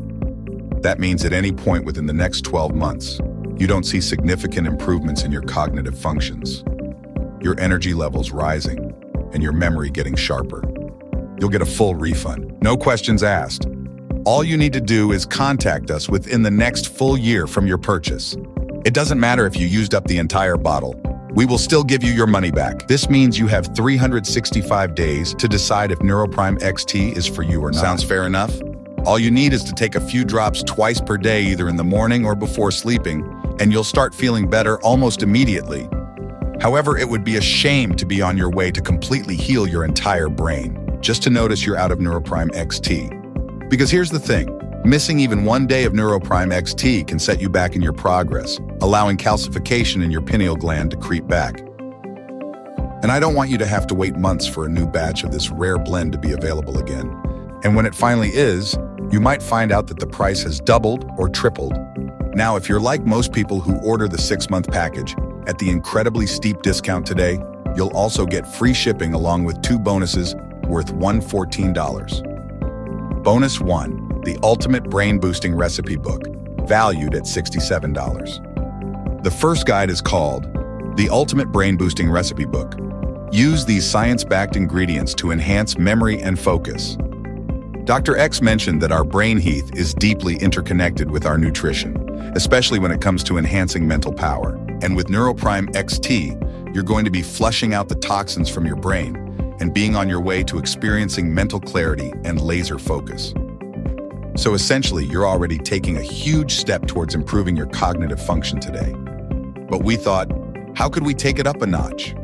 That means at any point within the next 12 months, you don't see significant improvements in your cognitive functions, your energy levels rising, and your memory getting sharper. You'll get a full refund, no questions asked. All you need to do is contact us within the next full year from your purchase. It doesn't matter if you used up the entire bottle. We will still give you your money back. This means you have 365 days to decide if NeuroPrime XT is for you or not. Sounds fair enough? All you need is to take a few drops twice per day, either in the morning or before sleeping, and you'll start feeling better almost immediately. However, it would be a shame to be on your way to completely heal your entire brain, just to notice you're out of NeuroPrime XT. Because here's the thing, missing even one day of NeuroPrime XT can set you back in your progress, allowing calcification in your pineal gland to creep back. And I don't want you to have to wait months for a new batch of this rare blend to be available again. And when it finally is, you might find out that the price has doubled or tripled. Now, if you're like most people who order the 6-month package, at the incredibly steep discount today, you'll also get free shipping along with 2 bonuses worth $114. Bonus 1, the Ultimate Brain Boosting Recipe Book, valued at $67. The first guide is called The Ultimate Brain Boosting Recipe Book. Use these science-backed ingredients to enhance memory and focus. Dr. X mentioned that our brain health is deeply interconnected with our nutrition, especially when it comes to enhancing mental power. And with NeuroPrime XT, you're going to be flushing out the toxins from your brain and being on your way to experiencing mental clarity and laser focus. So essentially, you're already taking a huge step towards improving your cognitive function today. But we thought, how could we take it up a notch?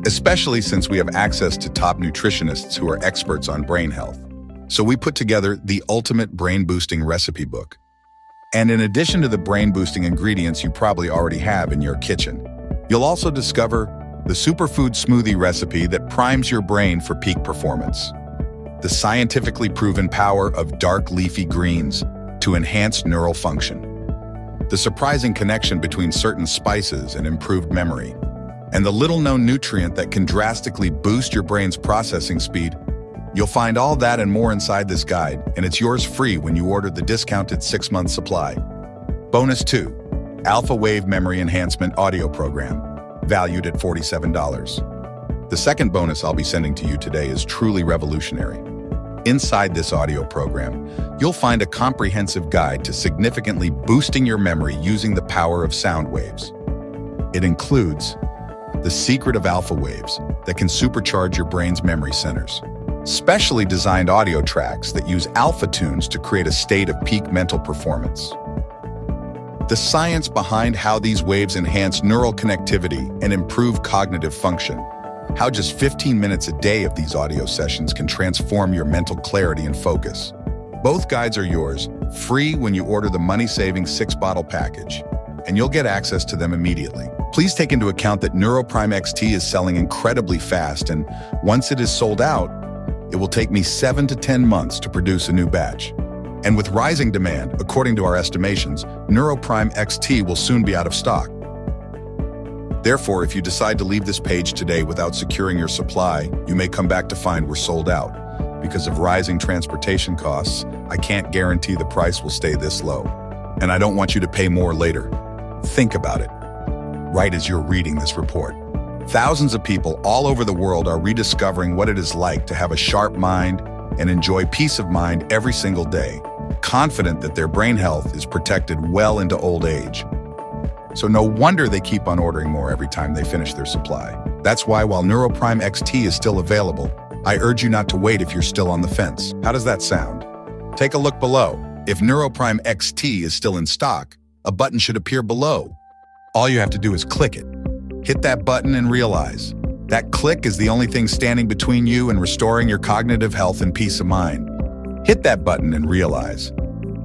Especially since we have access to top nutritionists who are experts on brain health. So we put together the Ultimate Brain Boosting Recipe Book. And in addition to the brain-boosting ingredients you probably already have in your kitchen, you'll also discover the superfood smoothie recipe that primes your brain for peak performance, the scientifically proven power of dark leafy greens to enhance neural function, the surprising connection between certain spices and improved memory, and the little-known nutrient that can drastically boost your brain's processing speed. You'll find all that and more inside this guide, and it's yours free when you order the discounted 6-month supply. Bonus 2, Alpha Wave Memory Enhancement Audio Program, valued at $47. The second bonus I'll be sending to you today is truly revolutionary. Inside this audio program, you'll find a comprehensive guide to significantly boosting your memory using the power of sound waves. It includes the secret of alpha waves that can supercharge your brain's memory centers, specially designed audio tracks that use alpha tunes to create a state of peak mental performance. The science behind how these waves enhance neural connectivity and improve cognitive function. How just 15 minutes a day of these audio sessions can transform your mental clarity and focus. Both guides are yours, free when you order the money-saving 6-bottle package, and you'll get access to them immediately. Please take into account that NeuroPrime XT is selling incredibly fast, and once it is sold out, it will take me 7 to 10 months to produce a new batch. And with rising demand, according to our estimations, NeuroPrime XT will soon be out of stock. Therefore, if you decide to leave this page today without securing your supply, you may come back to find we're sold out. Because of rising transportation costs, I can't guarantee the price will stay this low. And I don't want you to pay more later. Think about it. Right as you're reading this report, thousands of people all over the world are rediscovering what it is like to have a sharp mind and enjoy peace of mind every single day, confident that their brain health is protected well into old age. So no wonder they keep on ordering more every time they finish their supply. That's why while NeuroPrime XT is still available, I urge you not to wait if you're still on the fence. How does that sound? Take a look below. If NeuroPrime XT is still in stock, a button should appear below. All you have to do is click it. Hit that button and realize that click is the only thing standing between you and restoring your cognitive health and peace of mind. Hit that button and realize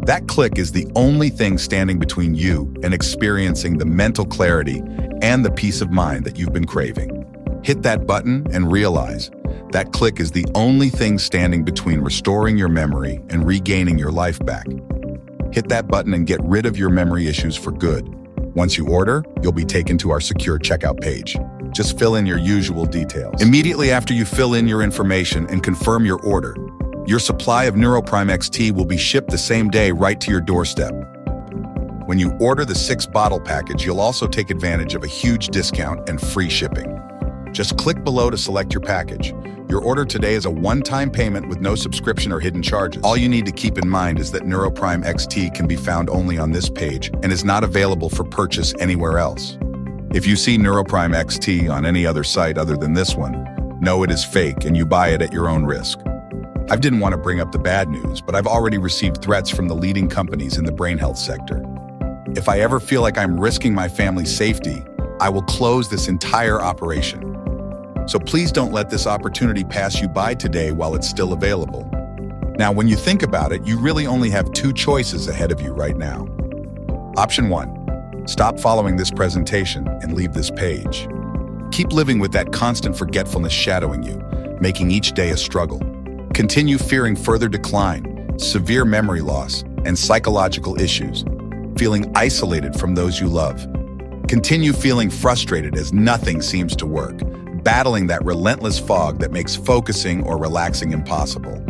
that click is the only thing standing between you and experiencing the mental clarity and the peace of mind that you've been craving. Hit that button and realize that click is the only thing standing between restoring your memory and regaining your life back. Hit that button and get rid of your memory issues for good. Once you order, you'll be taken to our secure checkout page. Just fill in your usual details. Immediately after you fill in your information and confirm your order, your supply of NeuroPrime XT will be shipped the same day right to your doorstep. When you order the 6-bottle package, you'll also take advantage of a huge discount and free shipping. Just click below to select your package. Your order today is a one-time payment with no subscription or hidden charges. All you need to keep in mind is that NeuroPrime XT can be found only on this page and is not available for purchase anywhere else. If you see NeuroPrime XT on any other site other than this one, know it is fake and you buy it at your own risk. I didn't want to bring up the bad news, but I've already received threats from the leading companies in the brain health sector. If I ever feel like I'm risking my family's safety, I will close this entire operation. So please don't let this opportunity pass you by today while it's still available. Now, when you think about it, you really only have two choices ahead of you right now. Option 1, stop following this presentation and leave this page. Keep living with that constant forgetfulness shadowing you, making each day a struggle. Continue fearing further decline, severe memory loss, and psychological issues, feeling isolated from those you love. Continue feeling frustrated as nothing seems to work, battling that relentless fog that makes focusing or relaxing impossible.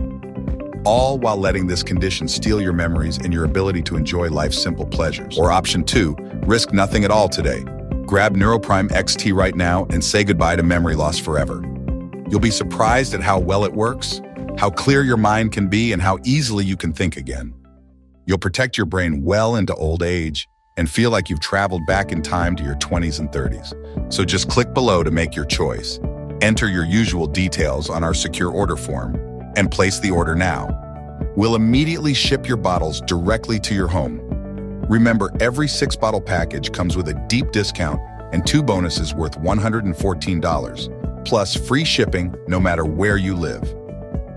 All while letting this condition steal your memories and your ability to enjoy life's simple pleasures. Or option 2, risk nothing at all today. Grab NeuroPrime XT right now and say goodbye to memory loss forever. You'll be surprised at how well it works, how clear your mind can be, and how easily you can think again. You'll protect your brain well into old age and feel like you've traveled back in time to your 20s and 30s. So just click below to make your choice. Enter your usual details on our secure order form and place the order now. We'll immediately ship your bottles directly to your home. Remember, every 6-bottle package comes with a deep discount and 2 bonuses worth $114, plus free shipping no matter where you live.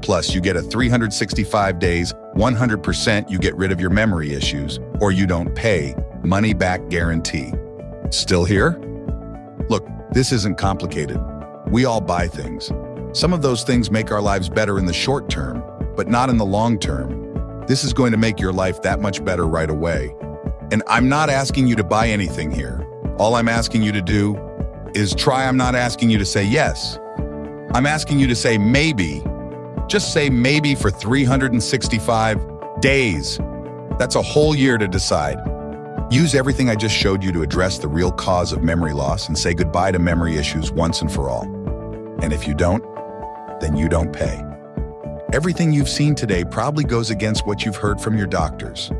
Plus, you get a 365 days, 100% you get rid of your memory issues, or you don't pay, money-back guarantee. Still here? Look, this isn't complicated. We all buy things. Some of those things make our lives better in the short term, but not in the long term. This is going to make your life that much better right away. And I'm not asking you to buy anything here. All I'm asking you to do is try. I'm not asking you to say yes. I'm asking you to say maybe. Just say maybe for 365 days. That's a whole year to decide. Use everything I just showed you to address the real cause of memory loss and say goodbye to memory issues once and for all. And if you don't, then you don't pay. Everything you've seen today probably goes against what you've heard from your doctors.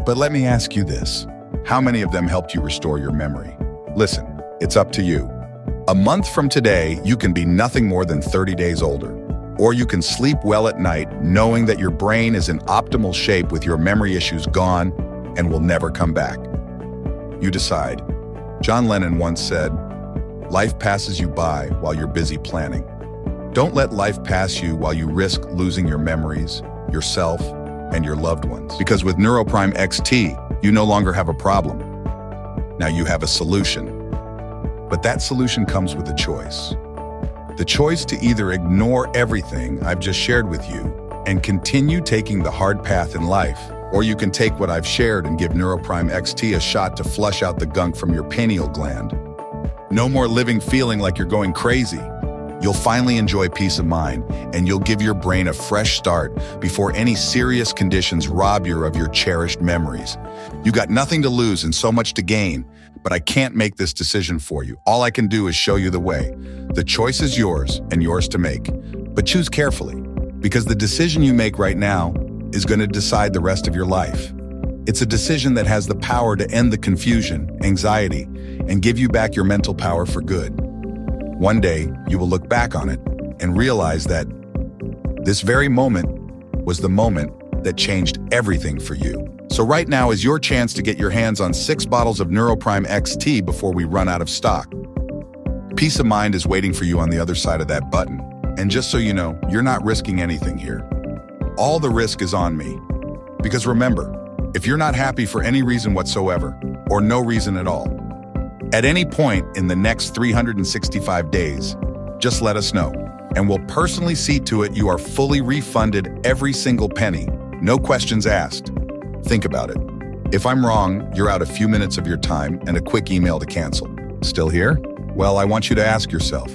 But let me ask you this. How many of them helped you restore your memory? Listen, it's up to you. A month from today, you can be nothing more than 30 days older. Or you can sleep well at night knowing that your brain is in optimal shape with your memory issues gone and will never come back. You decide. John Lennon once said, "Life passes you by while you're busy planning." Don't let life pass you while you risk losing your memories, yourself, and your loved ones. Because with NeuroPrime XT, you no longer have a problem. Now you have a solution. But that solution comes with a choice. The choice to either ignore everything I've just shared with you and continue taking the hard path in life, or you can take what I've shared and give NeuroPrime XT a shot to flush out the gunk from your pineal gland. No more living feeling like you're going crazy. You'll finally enjoy peace of mind, and you'll give your brain a fresh start before any serious conditions rob you of your cherished memories. You got nothing to lose and so much to gain, but I can't make this decision for you. All I can do is show you the way. The choice is yours and yours to make, but choose carefully, because the decision you make right now is going to decide the rest of your life. It's a decision that has the power to end the confusion, anxiety, and give you back your mental power for good. One day, you will look back on it and realize that this very moment was the moment that changed everything for you. So right now is your chance to get your hands on 6 bottles of NeuroPrime XT before we run out of stock. Peace of mind is waiting for you on the other side of that button. And just so you know, you're not risking anything here. All the risk is on me. Because remember, if you're not happy for any reason whatsoever, or no reason at all, at any point in the next 365 days, just let us know, and we'll personally see to it you are fully refunded every single penny, no questions asked. Think about it. If I'm wrong, you're out a few minutes of your time and a quick email to cancel. Still here? Well, I want you to ask yourself,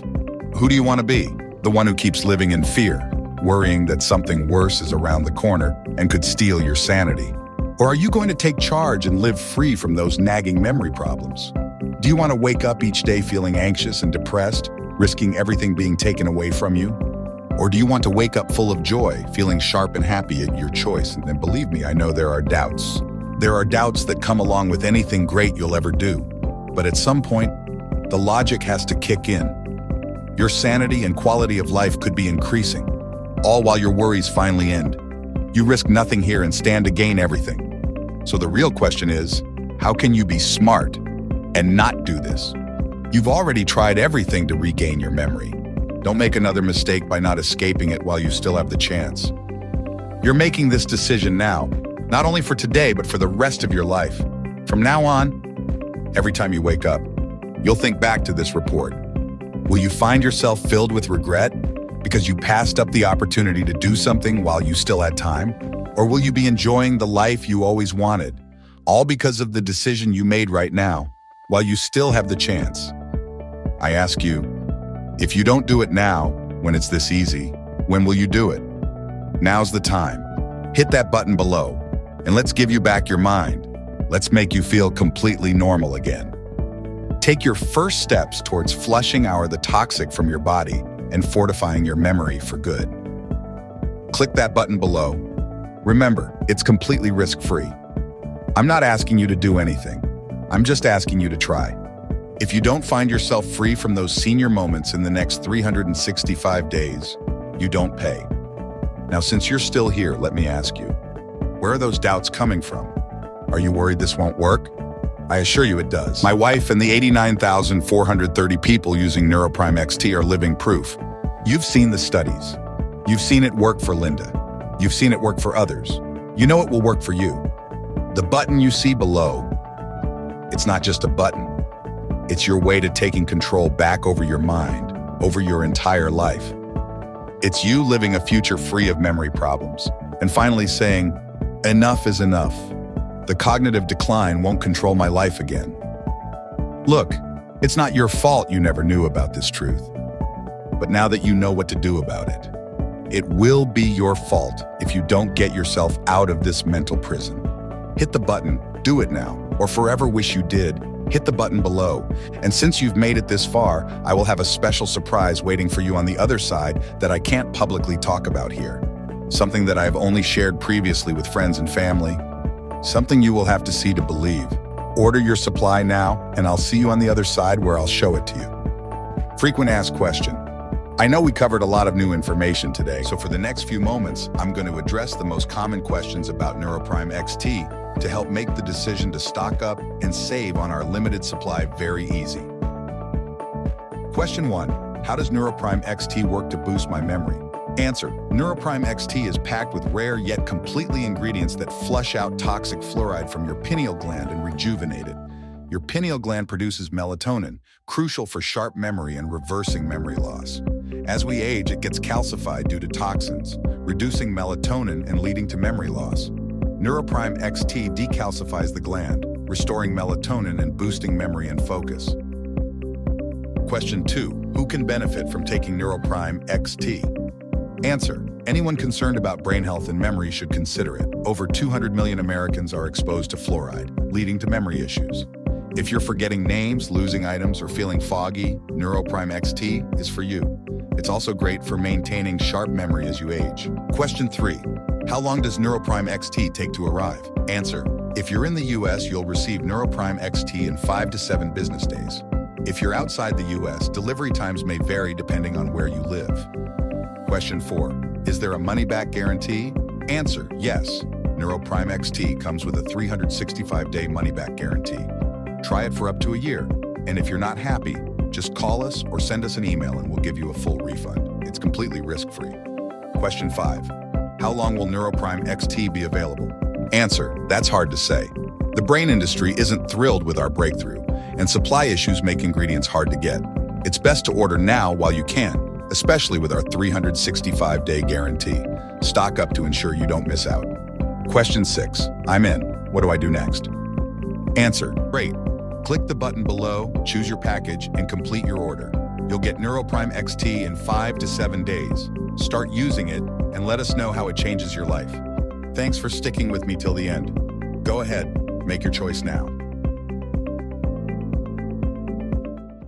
who do you want to be? The one who keeps living in fear, worrying that something worse is around the corner and could steal your sanity? Or are you going to take charge and live free from those nagging memory problems? Do you want to wake up each day feeling anxious and depressed, risking everything being taken away from you? Or do you want to wake up full of joy, feeling sharp and happy at your choice? And believe me, I know there are doubts. There are doubts that come along with anything great you'll ever do. But at some point, the logic has to kick in. Your sanity and quality of life could be increasing. all while your worries finally end. You risk nothing here and stand to gain everything. So the real question is, how can you be smart and not do this? You've already tried everything to regain your memory. Don't make another mistake by not escaping it while you still have the chance. You're making this decision now, not only for today, but for the rest of your life. From now on, every time you wake up, you'll think back to this report. Will you find yourself filled with regret because you passed up the opportunity to do something while you still had time? Or will you be enjoying the life you always wanted, all because of the decision you made right now, while you still have the chance? I ask you, if you don't do it now, when it's this easy, when will you do it? Now's the time. Hit that button below, and let's give you back your mind. Let's make you feel completely normal again. Take your first steps towards flushing out the toxic from your body and fortifying your memory for good. Click that button below. Remember, it's completely risk-free. I'm not asking you to do anything. I'm just asking you to try. If you don't find yourself free from those senior moments in the next 365 days, you don't pay. Now, since you're still here, let me ask you, where are those doubts coming from? Are you worried this won't work? I assure you it does. My wife and the 89,430 people using NeuroPrime XT are living proof. You've seen the studies. You've seen it work for Linda. You've seen it work for others. You know it will work for you. The button you see below, it's not just a button. It's your way to taking control back over your mind, over your entire life. It's you living a future free of memory problems, and finally saying, enough is enough. The cognitive decline won't control my life again. Look, it's not your fault you never knew about this truth. But now that you know what to do about it, it will be your fault if you don't get yourself out of this mental prison. Hit the button, do it now, or forever wish you did. Hit the button below. And since you've made it this far, I will have a special surprise waiting for you on the other side that I can't publicly talk about here. Something that I have only shared previously with friends and family. Something you will have to see to believe. Order your supply now, and I'll see you on the other side where I'll show it to you. Frequent asked question. I know we covered a lot of new information today, so for the next few moments, I'm going to address the most common questions about NeuroPrime XT to help make the decision to stock up and save on our limited supply very easy. Question 1. How does NeuroPrime XT work to boost my memory? Answer. NeuroPrime XT is packed with rare yet completely ingredients that flush out toxic fluoride from your pineal gland and rejuvenate it. Your pineal gland produces melatonin, crucial for sharp memory and reversing memory loss. As we age, it gets calcified due to toxins, reducing melatonin and leading to memory loss. NeuroPrime XT decalcifies the gland, restoring melatonin and boosting memory and focus. Question 2. Who can benefit from taking NeuroPrime XT? Answer. Anyone concerned about brain health and memory should consider it. Over 200 million Americans are exposed to fluoride, leading to memory issues. If you're forgetting names, losing items, or feeling foggy, NeuroPrime XT is for you. It's also great for maintaining sharp memory as you age. Question 3. How long does NeuroPrime XT take to arrive? Answer. If you're in the US, you'll receive NeuroPrime XT in 5 to 7 business days. If you're outside the US, delivery times may vary depending on where you live. Question 4. Is there a money-back guarantee? Answer. Yes. NeuroPrime XT comes with a 365-day money-back guarantee. Try it for up to a year. And if you're not happy, just call us or send us an email and we'll give you a full refund. It's completely risk-free. Question 5. How long will NeuroPrime XT be available? Answer. That's hard to say. The brain industry isn't thrilled with our breakthrough, and supply issues make ingredients hard to get. It's best to order now while you can, especially with our 365-day guarantee. Stock up to ensure you don't miss out. Question 6. I'm in. What do I do next? Answer. Great. Click the button below, choose your package, and complete your order. You'll get NeuroPrime XT in 5 to 7 days. Start using it and let us know how it changes your life. Thanks for sticking with me till the end. Go ahead, make your choice now.